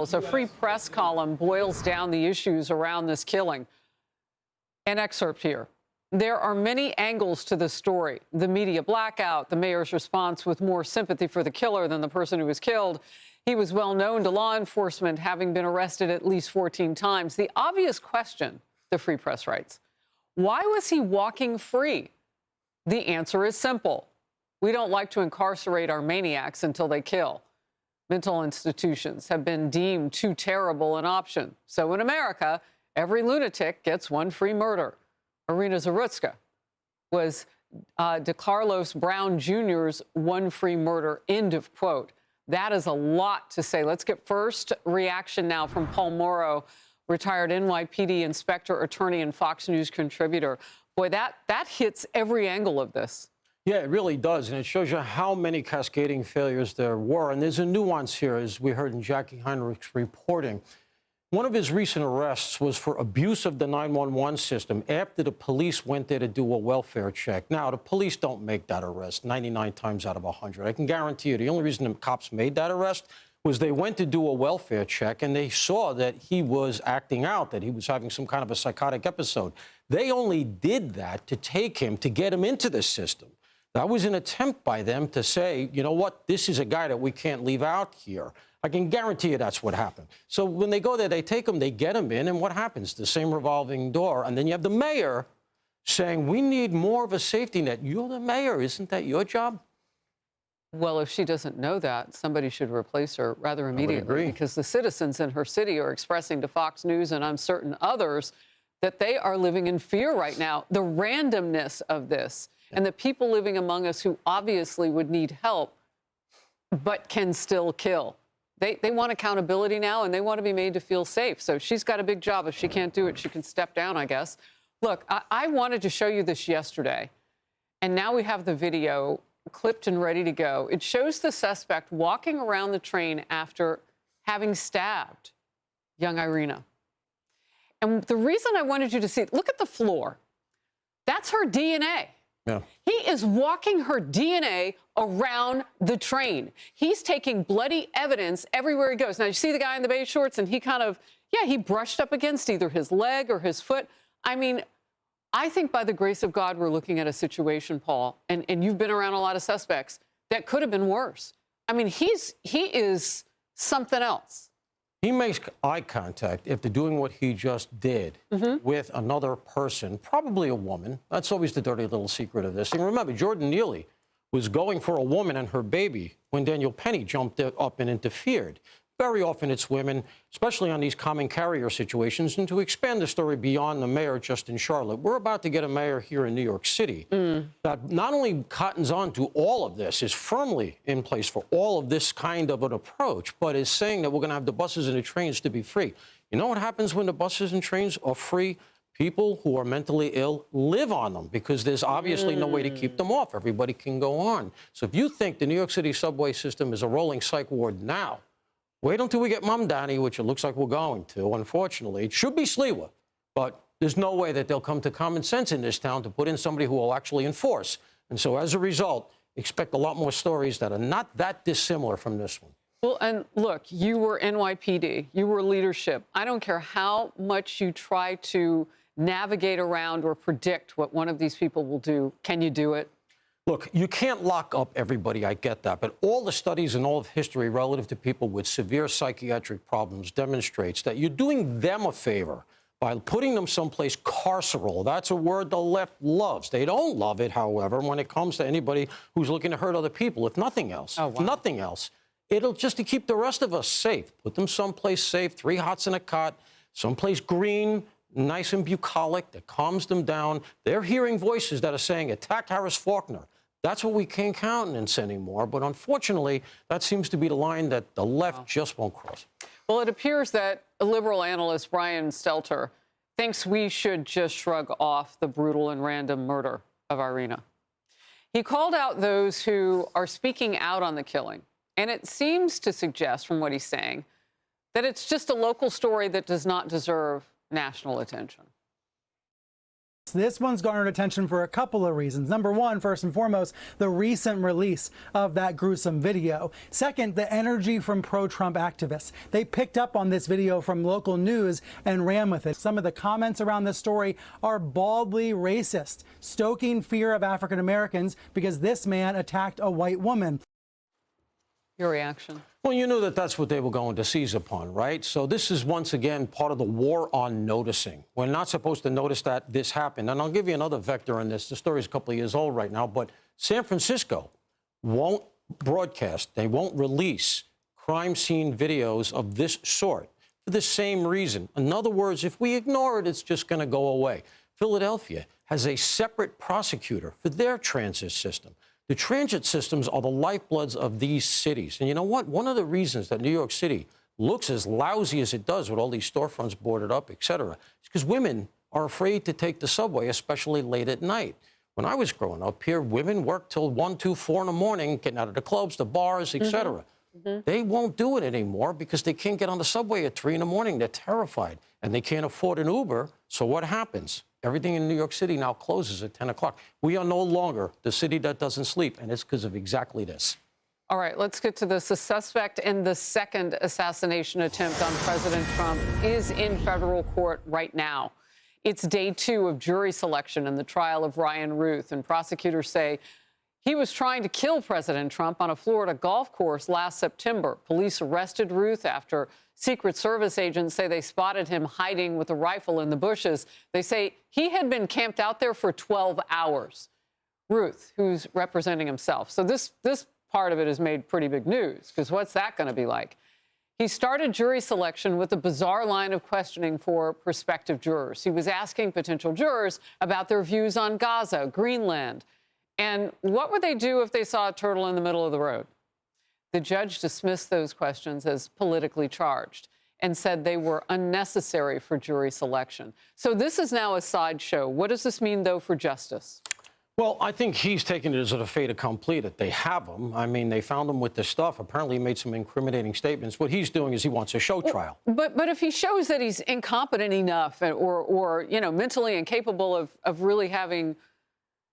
A free press column boils down the issues around this killing. An excerpt here. There are many angles to this story. The media blackout, the mayor's response with more sympathy for the killer than the person who was killed. He was well known to law enforcement, having been arrested at least 14 times. The obvious question, the Free Press writes, why was he walking free? The answer is simple. We don't like to incarcerate our maniacs until they kill. Mental institutions have been deemed too terrible an option. So in America, every lunatic gets one free murder. Irina Zarutska was Decarlos Brown Jr.'s one free murder, end of quote. That is a lot to say. Let's get first reaction now from Paul Mauro, retired NYPD inspector, attorney, and Fox News contributor. Boy, that hits every angle of this. Yeah, it really does, and it shows you how many cascading failures there were. And there's a nuance here, as we heard in Jackie Heinrich's reporting. One of his recent arrests was for abuse of the 911 system after the police went there to do a welfare check. Now, the police don't make that arrest 99 times out of 100. I can guarantee you the only reason the cops made that arrest was they went to do a welfare check and they saw that he was acting out, that he was having some kind of a psychotic episode. They only did that to take him, to get him into the system. That was an attempt by them to say, you know what, this is a guy that we can't leave out here. I can guarantee you that's what happened. So when they go there, they take him, they get him in, and what happens? The same revolving door. And then you have the mayor saying, we need more of a safety net. You're the mayor. Isn't that your job? Well, if she doesn't know that, somebody should replace her rather immediately, because the citizens in her city are expressing to Fox News, and I'm certain others, that they are living in fear right now. The randomness of this. And the people living among us who obviously would need help, but can still kill. They want accountability now, and they want to be made to feel safe. So she's got a big job. If she can't do it, she can step down, I guess. Look, I wanted to show you this yesterday, and now we have the video clipped and ready to go. It shows the suspect walking around the train after having stabbed young Irina. And the reason I wanted you to see it, look at the floor. That's her DNA. Yeah. He is walking her DNA around the train. He's taking bloody evidence everywhere he goes. Now, you see the guy in the beige shorts, and he kind of, yeah, he brushed up against either his leg or his foot. I mean, I think by the grace of God, we're looking at a situation, Paul, and you've been around a lot of suspects, that could have been worse. I mean, he is something else. He makes eye contact after doing what he just did with another person, probably a woman. That's always the dirty little secret of this. And remember, Jordan Neely was going for a woman and her baby when Daniel Penny jumped up and interfered. Very often it's women, especially on these common carrier situations. And to expand the story beyond the mayor just in Charlotte, we're about to get a mayor here in New York City that not only cottons on to all of this, is firmly in place for all of this kind of an approach, but is saying that we're going to have the buses and the trains to be free. You know what happens when the buses and trains are free? People who are mentally ill live on them because there's obviously no way to keep them off. Everybody can go on. So if you think the New York City subway system is a rolling psych ward now, wait until we get Mum Donnie, which it looks like we're going to, unfortunately. It should be Sliwa, but there's no way that they'll come to common sense in this town to put in somebody who will actually enforce. And so as a result, expect a lot more stories that are not that dissimilar from this one. Well, and look, you were NYPD, you were leadership. I don't care how much you try to navigate around or predict what one of these people will do. Can you do it? Look, you can't lock up everybody, I get that, but all the studies in all of history relative to people with severe psychiatric problems demonstrates that you're doing them a favor by putting them someplace carceral. That's a word the left loves. They don't love it, however, when it comes to anybody who's looking to hurt other people, if nothing else. Oh, wow. If nothing else, it'll just to keep the rest of us safe. Put them someplace safe, 3 hots in a cot, someplace green, nice and bucolic, that calms them down. They're hearing voices that are saying, attack Harris Faulkner. That's what we can't countenance anymore. But unfortunately, that seems to be the line that the left just won't cross. Well, it appears that a liberal analyst, Brian Stelter, thinks we should just shrug off the brutal and random murder of Irina. He called out those who are speaking out on the killing. And it seems to suggest, from what he's saying, that it's just a local story that does not deserve national attention. This one's garnered attention for a couple of reasons. Number one, first and foremost, the recent release of that gruesome video. Second, the energy from pro-Trump activists. They picked up on this video from local news and ran with it. Some of the comments around this story are baldly racist, stoking fear of African Americans because this man attacked a white woman. Your reaction? Well, you knew that that's what they were going to seize upon, right? So this is, once again, part of the war on noticing. We're not supposed to notice that this happened. And I'll give you another vector on this. The story is a couple of years old right now, but San Francisco won't broadcast, they won't release crime scene videos of this sort for the same reason. In other words, if we ignore it, it's just going to go away. Philadelphia has a separate prosecutor for their transit system. The transit systems are the lifebloods of these cities. And you know what? One of the reasons that New York City looks as lousy as it does with all these storefronts boarded up, et cetera, is because women are afraid to take the subway, especially late at night. When I was growing up here, women worked till 1, 2, 4 in the morning, getting out of the clubs, the bars, et cetera. They won't do it anymore because they can't get on the subway at 3 in the morning. They're terrified, and they can't afford an Uber. So what happens? Everything in New York City now closes at 10 o'clock. We are no longer the city that doesn't sleep, and it's because of exactly this. All right, let's get to this. A suspect in the second assassination attempt on President Trump is in federal court right now. It's day 2 of jury selection in the trial of Ryan Routh, and prosecutors say he was trying to kill President Trump on a Florida golf course last September. Police arrested Routh after Secret Service agents say they spotted him hiding with a rifle in the bushes. They say he had been camped out there for 12 hours. Routh, who's representing himself. So this part of it has made pretty big news, because what's that going to be like? He started jury selection with a bizarre line of questioning for prospective jurors. He was asking potential jurors about their views on Gaza, Greenland, and what would they do if they saw a turtle in the middle of the road? The judge dismissed those questions as politically charged and said they were unnecessary for jury selection. So this is now a sideshow. What does this mean, though, for justice? Well, I think he's taking it as a fait accompli that they have him. I mean, they found him with this stuff. Apparently, he made some incriminating statements. What he's doing is he wants a show trial. But if he shows that he's incompetent enough or you know, mentally incapable of really having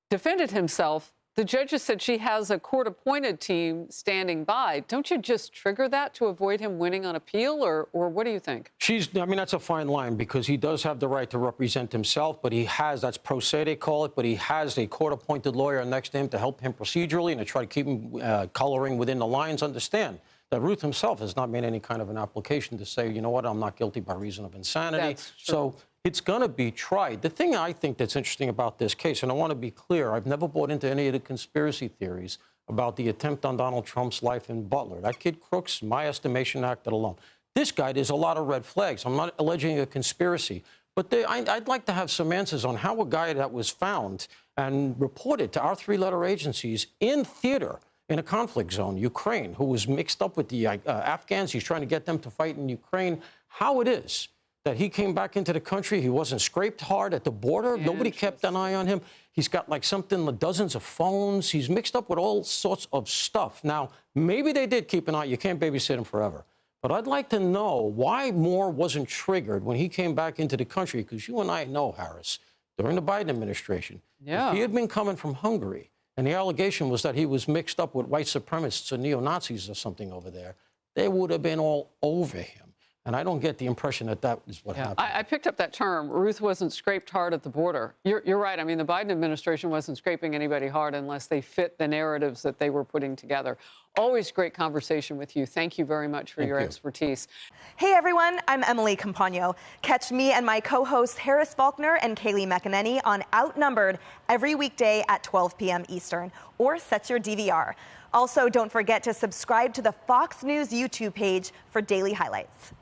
defended himself, the judge has said she has a court-appointed team standing by. Don't you just trigger that to avoid him winning on appeal, or what do you think? I mean, that's a fine line, because he does have the right to represent himself, but he has, that's pro se they call it, but he has a court-appointed lawyer next to him to help him procedurally and to try to keep him coloring within the lines. Understand that Routh himself has not made any kind of an application to say, you know what, I'm not guilty by reason of insanity. That's true. So it's going to be tried. The thing I think that's interesting about this case, and I want to be clear, I've never bought into any of the conspiracy theories about the attempt on Donald Trump's life in Butler. That kid crooks, in my estimation, acted alone. This guy, there's a lot of red flags. I'm not alleging a conspiracy, but I'd like to have some answers on how a guy that was found and reported to our 3-letter agencies in theater in a conflict zone, Ukraine, who was mixed up with the Afghans. He's trying to get them to fight in Ukraine. How it is that he came back into the country, he wasn't scraped hard at the border. Nobody kept an eye on him. He's got like dozens of phones. He's mixed up with all sorts of stuff. Now, maybe they did keep an eye. You can't babysit him forever. But I'd like to know why more wasn't triggered when he came back into the country, because you and I know, Harris, during the Biden administration, if he had been coming from Hungary, and the allegation was that he was mixed up with white supremacists or neo-Nazis or something over there, they would have been all over him. And I don't get the impression that that is what happened. I picked up that term. Routh wasn't scraped hard at the border. You're right. I mean, the Biden administration wasn't scraping anybody hard unless they fit the narratives that they were putting together. Always great conversation with you. Thank you very much for your expertise. Hey, everyone. I'm Emily Campagno. Catch me and my co-hosts Harris Faulkner and Kaylee McEnany on Outnumbered every weekday at 12 p.m. Eastern, or set your DVR. Also, don't forget to subscribe to the Fox News YouTube page for daily highlights.